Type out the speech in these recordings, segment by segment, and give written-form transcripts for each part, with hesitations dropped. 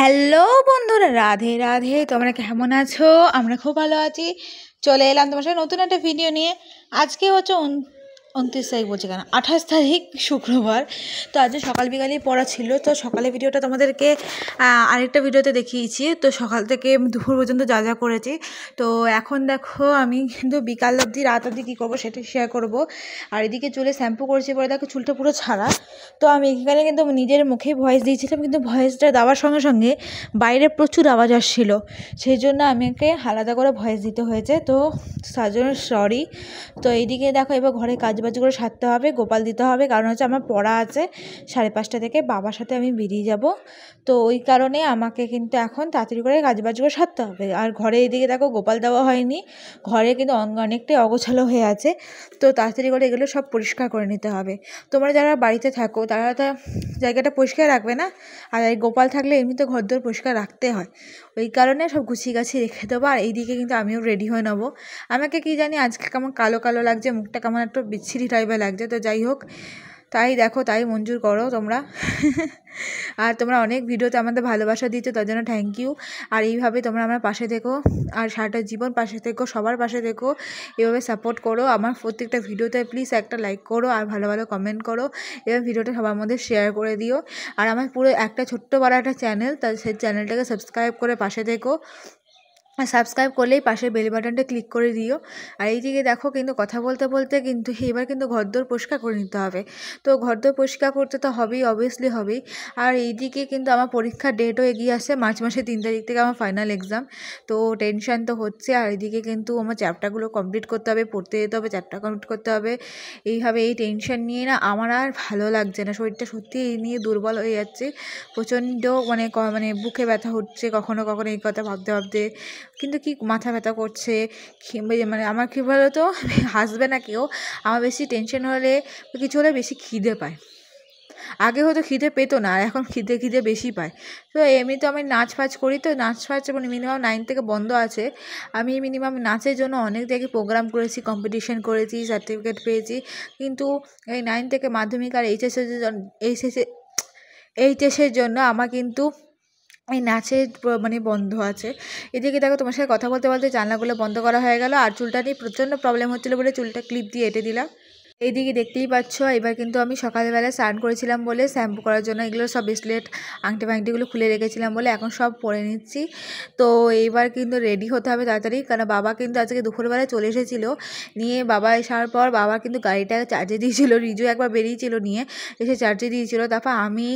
Hello বন্ধুরা, রাধে রাধে। তোমরা কেমন আছো? আমরা খুব ভালো আছি। চলে এলাম তোমার সাথে নতুন একটা ভিডিও নিয়ে। আজকে হচ্ছে 29 তারিখ, বলছি কেন 28 তারিখ, শুক্রবার। তো আজকে সকাল বিকালেই পড়া ছিল। তো সকালে ভিডিওটা তোমাদেরকে আরেকটা ভিডিওতে দেখিয়েছি। তো সকাল থেকে দুপুর পর্যন্ত যা যা করেছি। তো এখন দেখো আমি কিন্তু বিকাল অবধি রাত অবধি কী করবো সেটা শেয়ার করব। আর এদিকে চুলে শ্যাম্পু করছি, পরে দেখো চুলটা পুরো ছাড়া। তো আমি এখানে কিন্তু নিজের মুখেই ভয়েস দিয়েছিলাম, কিন্তু ভয়েসটা দেওয়ার সঙ্গে সঙ্গে বাইরে প্রচুর আওয়াজ আসছিলো। সেই জন্য আমাকে আলাদা করে ভয়েস দিতে হয়েছে। তো তার জন্য সরি। তো এইদিকে দেখো এবার ঘরে কাজবাজগুলো সারতে হবে, গোপাল দিতে হবে, কারণ হচ্ছে আমার পড়া আছে 5:30 থেকে, বাবার সাথে আমি বেরিয়ে যাব। তো ওই কারণে আমাকে কিন্তু এখন তাড়াতাড়ি করে কাজবাজগুলো সারতে হবে। আর ঘরে এইদিকে দেখো গোপাল দেওয়া হয়নি, ঘরে কিন্তু অনেকটাই অগোছালো হয়ে আছে। তো তাড়াতাড়ি করে এগুলো সব পরিষ্কার করে নিতে হবে। তোমরা যারা বাড়িতে থাকো তারা তো জায়গাটা পরিষ্কার রাখবে না, আর এই গোপাল থাকলে এমনিতে ঘরদোর পরিষ্কার রাখতে হয়। ওই কারণে সব গুছিয়ে গাছিয়ে রেখে দেবো। আর এইদিকে কিন্তু আমিও রেডি হয়ে নেবো। আমাকে কি জানি আজকে কেমন কালো কালো লাগছে, মুখটা কেমন একটু বিচ্ছিরি টাইপের লাগছে। তো যাই হোক, তাই দেখো, তাই মঞ্জুর করো তোমরা। আর তোমরা অনেক ভিডিওতে আমাদের ভালোবাসা দিচ্ছ, তার জন্য থ্যাংক ইউ। আর এইভাবে তোমরা আমার পাশে থেকো, আর সারাটা জীবন পাশে থেকো, সবার পাশে থেকো, এভাবে সাপোর্ট করো। আমার প্রত্যেকটা ভিডিওতে প্লিজ একটা লাইক করো আর ভালো ভালো কমেন্ট করো, এবার ভিডিওটা সবার মধ্যে শেয়ার করে দিও। আর আমার পুরো একটা ছোট্ট বড় একটা চ্যানেল, তার সেই চ্যানেলটাকে সাবস্ক্রাইব করে পাশে থেকো। আর সাবস্ক্রাইব করলেই পাশের বেল বাটনটা ক্লিক করে দিও। আর এইদিকে দেখো কিন্তু কথা বলতে বলতে কিন্তু এবার কিন্তু ঘরদোর পরিষ্কার করে নিতে হবে। তো ঘরদোর পরিষ্কার করতে তো হবেই, অবভিয়াসলি হবেই। আর এইদিকে কিন্তু আমার পরীক্ষার ডেটও এগিয়ে আসছে, মার্চ মাসের 3 তারিখ থেকে আমার ফাইনাল এক্সাম। তো টেনশন তো হচ্ছে। আর এইদিকে কিন্তু আমার চ্যাপ্টারগুলো কমপ্লিট করতে হবে, পড়তে যেতে হবে, চ্যাপ্টার কমপ্লিট করতে হবে। এইভাবে এই টেনশন নিয়ে না আমার আর ভালো লাগছে না, শরীরটা সত্যি এই নিয়ে দুর্বল হয়ে যাচ্ছে প্রচণ্ড। মানে বুকে ব্যথা হচ্ছে কখনো কখনো এই কথা ভাবতে ভাবতে, কিন্তু কি মাথা ব্যথা করছে। মানে আমার কী বলো তো, হাসবে না কেউ, আমার বেশি টেনশন হলে কিছু হলে বেশি খিদে পায়। আগে হয়তো খিদে পেতো না, আর এখন খিদে বেশি পায়। তো এমনিতে আমি নাচ ফাচ করি, তো নাচ ফাচ মানে মিনিমাম 9 থেকে বন্ধ আছে। আমি মিনিমাম নাচের জন্য অনেক জায়গায় প্রোগ্রাম করেছি, কম্পিটিশন করেছি, সার্টিফিকেট পেয়েছি। কিন্তু এই 9 থেকে মাধ্যমিক আর এইচএসের জন্য আমার কিন্তু এই নাচের মানে বন্ধ আছে। এদিকে দেখো তোমার সাথে কথা বলতে বলতে জানলাগুলো বন্ধ করা হয়ে গেল। আর চুলটা নিয়ে প্রচণ্ড প্রবলেম হচ্ছিলো বলে চুলটা ক্লিপ দিয়ে এঁটে দিলাম। এইদিকে দেখতেই পাচ্ছ, এবার কিন্তু আমি সকালবেলা স্নান করেছিলাম বলে শ্যাম্পু করার জন্য এগুলো সব ব্রেসলেট আংটি ফাংটিগুলো খুলে রেখেছিলাম বলে এখন সব পরে নিচ্ছি। তো এইবার কিন্তু রেডি হতে হবে তাড়াতাড়ি, কারণ বাবা কিন্তু আজকে দুপুরবেলায় চলে এসেছিলো। নিয়ে বাবা আসার পর বাবা কিন্তু গাড়িটা চার্জে দিয়েছিল, রিজু একবার বেরিয়েছিল নিয়ে এসে চার্জে দিয়েছিল। তারপর আমি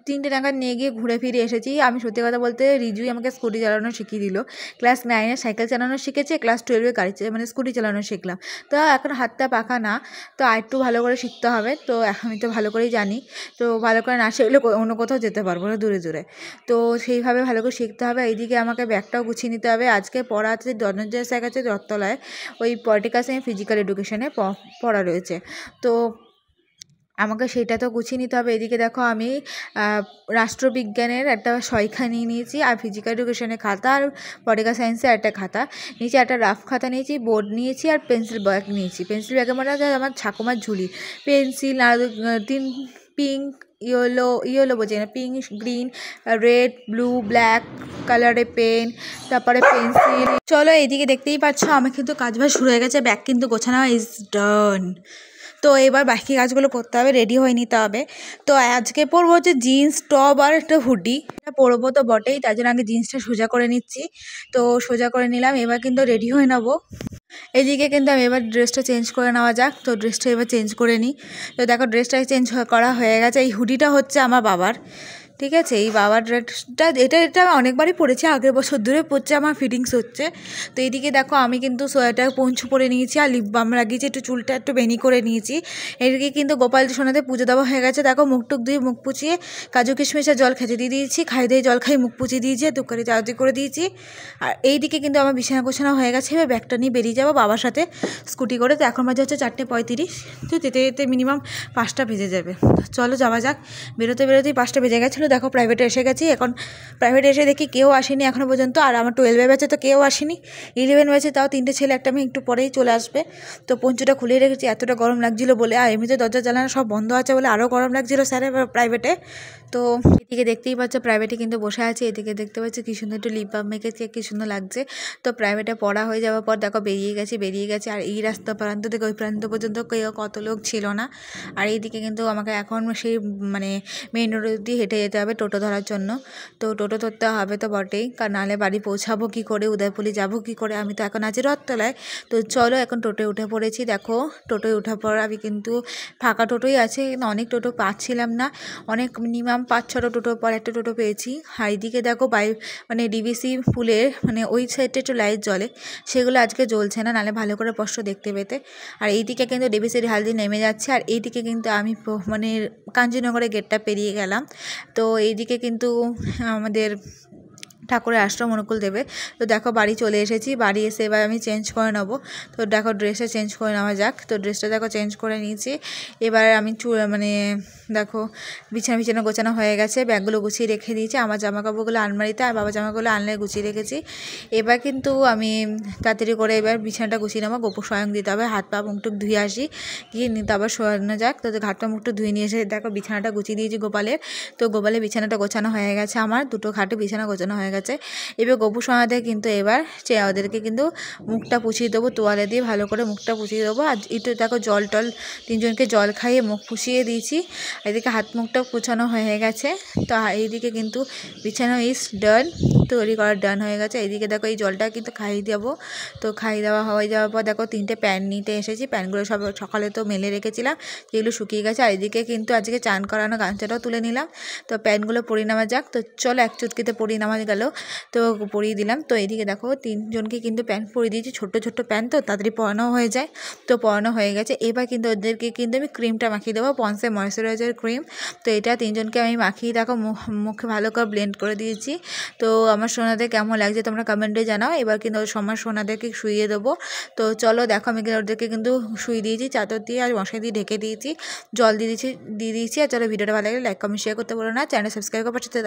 3টে নাগাদ নিয়ে গিয়ে ঘুরে ফিরে এসেছি। আমি সত্যি কথা বলতে রিজুই আমাকে স্কুটি চালানো শিখিয়ে দিল। ক্লাস 9-এ সাইকেল চালানো শিখেছে, ক্লাস 12-এ গাড়ি মানে স্কুটি চালানো শিখলাম। তো এখন হাতটা পাকা না, তো আরেকটু ভালো করে শিখতে হবে। তো আমি তো ভালো করেই জানি, তো ভালো করে না শিখলে অন্য কোথাও যেতে পারবো না দূরে দূরে। তো সেইভাবে ভালো করে শিখতে হবে। এইদিকে আমাকে ব্যাগটাও গুছিয়ে নিতে হবে। আজকে পড়া আছে ধনঞ্জয় স্যার কাছে রথতলায়, ওই পলিটিক্যাল সায়েন্স ফিজিক্যাল এডুকেশনে পড়া রয়েছে। তো আমাকে সেইটা তো গুছিয়ে নিতে হবে। এদিকে দেখো আমি রাষ্ট্রবিজ্ঞানের একটা সয়খা নিয়ে নিয়েছি, আর ফিজিক্যাল এডুকেশনের খাতা, আর পলিটিক্যাল সায়েন্সের একটা খাতা নিয়েছি, একটা রাফ খাতা নিয়েছি, বোর্ড নিয়েছি, আর পেন্সিল ব্যাগ নিয়েছি। পেন্সিল ব্যাগে মানে আমার ঠাকুমার ঝুলি, পেন্সিল আর 3 পিঙ্ক ইয়েলো বোঝে না, pink, green, red, blue, black কালারের পেন, তারপরে পেন্সিল। চলো এইদিকে দেখতেই পাচ্ছ আমার কিন্তু কাজবাজ শুরু হয়ে গেছে, ব্যাগ কিন্তু গোছানো ইজ ডান। তো এবার বাকি কাজগুলো করতে হবে, রেডি হয়ে নিতে হবে। তো আজকে পরবো হচ্ছে জিন্স টপ আর একটা হুডি, এটা পরবো তো বটেই, তার জন্য আগে জিন্সটা সোজা করে নিচ্ছি। তো সোজা করে নিলাম, এবার কিন্তু রেডি হয়ে নেবো। এদিকে কিন্তু আমি এবার ড্রেসটা চেঞ্জ করে নেওয়া যাক। তো ড্রেসটা এবার চেঞ্জ করে নিই। তো দেখো ড্রেসটা চেঞ্জ করা হয়ে গেছে। এই হুডিটা হচ্ছে আমার বাবার, ঠিক আছে। এই বাবার ড্রেসটা এটা আমি অনেকবারই পরেছি, আগের বছর ধরে পরছে, আমার ফিটিংস হচ্ছে। তো এইদিকে দেখো আমি কিন্তু সোয়েটার পঞ্চ পরে নিয়েছি, আর লিপ বাম লাগিয়েছি, একটু চুলটা একটু বেনি করে নিয়েছি। এদিকে কিন্তু গোপাল সোনাতে পুজো দেওয়া হয়ে গেছে। দেখো মুখ টুক দিয়ে মুখ পুচিয়ে কাজু কিশমিশের জল খেতে দিয়ে দিয়েছি, খাই দিয়ে জল খাই মুখ পুচিয়ে দিয়েছি, দুকারি চার্জি করে দিয়েছি। আর এইদিকে কিন্তু আমার বিছানা গোছানো হয়ে গেছে। এবার ব্যাগটা নিয়ে বেরিয়ে যাবো বাবার সাথে স্কুটি করে। তো এখন বাজে হচ্ছে 4:35, তো যেতে যেতে মিনিমাম 5টা বেজে যাবে। চলো যাওয়া যাক। বেরোতেই 5টা বেজে গেছিলো, কিন্তু দেখো প্রাইভেটে এসে গেছি। এখন প্রাইভেটে এসে দেখি কেউ আসেনি এখনও পর্যন্ত, আর আমার 12 ব্যাচে তো কেউ আসেনি, 11 ব্যাচে তাও 3টে ছেলে একটা মেয়ে একটু পরেই চলে আসবে। তো পঞ্চুটা খুলে রেখেছি, এতটা গরম লাগছিলো বলে, আর এমনিতে দরজা জানালা সব বন্ধ আছে বলে আরও গরম লাগছিলো স্যারের প্রাইভেটে। তো এদিকে দেখতেই পাচ্ছ প্রাইভেটে কিন্তু বসে আছে, এদিকে দেখতে পাচ্ছি কী সুন্দর একটু লিপ বাম মেখেছে, কী সুন্দর লাগছে। তো প্রাইভেটে পড়া হয়ে যাওয়ার পর দেখো বেরিয়ে গেছে, আর এই রাস্তা প্রান্ত থেকে ওই প্রান্ত পর্যন্ত কেউ কত লোক ছিল না। আর এইদিকে কিন্তু আমাকে এখন সেই মানে মেইন রোড অব্দি হেঁটে যেতে হবে টোটো ধরার জন্য। তো টোটো ধরতে হবে তো বটেই, কারণ নাহলে বাড়ি পৌঁছাবো কী করে, উদয়পুলি যাবো কী করে, আমি তো এখন আছি রথতলায়। তো চলো এখন টোটোয় উঠে পড়েছি। দেখো টোটোয় ওঠার পর আমি কিন্তু ফাঁকা টোটোই আছে, কিন্তু অনেক টোটো পাচ্ছিলাম না, অনেক মিনিমাম 5-6টা টোটোর পর একটা টোটো পেয়েছি। আর এইদিকে দেখো মানে ডিভিসি ফুলের মানে ওই সাইডটা একটু লাইট জ্বলে, সেগুলো আজকে জ্বলছে না, নাহলে ভালো করে স্পষ্ট দেখতে পেতে। আর এইদিকে কিন্তু ডিভিসির হালদি নেমে যাচ্ছে, আর এইদিকে কিন্তু আমি মানে কাঞ্চননগরের গেটটা পেরিয়ে গেলাম। তো এইদিকে কিন্তু আমাদের ঠাকুরের আশ্রম অনুকূল দেবে। তো দেখো বাড়ি চলে এসেছি, বাড়ি এসে এবার আমি চেঞ্জ করে নেবো। তো দেখো ড্রেসটা চেঞ্জ করে নেওয়া যাক। তো ড্রেসটা দেখো চেঞ্জ করে নিয়েছি। এবার আমি মানে দেখো বিছানা গোছানো হয়ে গেছে, ব্যাগগুলো গুছিয়ে রেখে দিয়েছি, আমার জামাকাপড়গুলো আলমারিতে আর বাবার জামাগুলো আলনায় গুছিয়ে রেখেছি। এবার কিন্তু আমি তাড়াতাড়ি করে এবার বিছানাটা গুছিয়ে নেবো, গোপুর স্বয়ং দিতে হবে, হাত পা মুখটুক ধুয়ে আসি, গিয়ে নিতে আবার শোয়ানো যাক। তো হাত পা মুখটুক ধুয়ে নিয়ে এসে দেখো বিছানাটা গুছিয়ে দিয়েছি গোপালের। তো গোপালের বিছানাটা গোছানো হয়ে গেছে, আমার 2টো খাটে বিছানা গোছানো হয়ে গেছে। এবার গোপু সোনাদের কিন্তু এবার ওদেরকে কিন্তু মুখটা পুছিয়ে দেবো, তোয়ালে দিয়ে ভালো করে মুখটা পুছিয়ে দেবো। আর একটু দেখো জল টল 3জনকে জল খাইয়ে মুখ পুষিয়ে দিয়েছি। এদিকে হাত মুখটা পুছানো হয়ে গেছে। তো এইদিকে কিন্তু বিছানা ইজ ডান, তৈরি করা ডান হয়ে গেছে। এইদিকে দেখো এই জলটা কিন্তু খাইয়ে দেবো। তো খাইয়ে দেওয়া হয়ে যাওয়ার পর দেখো 3টে প্যান্ট নিতে এসেছি, প্যান্টগুলো সব সকালে তো মেলে রেখেছিলাম, যেগুলো শুকিয়ে গেছে। আর এদিকে কিন্তু আজকে চান করানো গামছাটাও তুলে নিলাম। তো প্যান্টগুলো পরিয়ে নেওয়া যাক। তো চলো এক চুটকিতে পরিয়ে নেওয়া গেল, তো পরিয়ে দিলাম। তো এইদিকে দেখো 3জনকে কিন্তু প্যান্ট পরিয়ে দিয়েছি, ছোট্ট ছোট্ট প্যান্ট তো তাড়াতাড়ি পরানো হয়ে যায়। তো পরানো হয়ে গেছে। এবার কিন্তু ওদেরকে কিন্তু আমি ক্রিমটা মাখিয়ে দেবো, পন্সের ময়েশ্চারাইজার ক্রিম। তো এটা 3জনকে আমি মাখিয়ে দেখো মুখে ভালো করে ব্লেন্ড করে দিয়েছি। তো আমার সোনাদের কেমন লাগছে তোমরা কমেন্টে জানাও। এবার কিন্তু আমার সোনাদেরকে শুইয়ে দেবো। তো চলো দেখো আমি ওদেরকে কিন্তু শুয়ে দিয়েছি, চাদর দিয়ে আর মশারি দিয়ে ঢেকে দিয়েছি, জল দিয়ে দিয়েছি। আর চলো ভিডিওটা ভালো লাগলে লাইক কমেন্ট শেয়ার করতে বলো না, চ্যানেল সাবস্ক্রাইব করার সাথে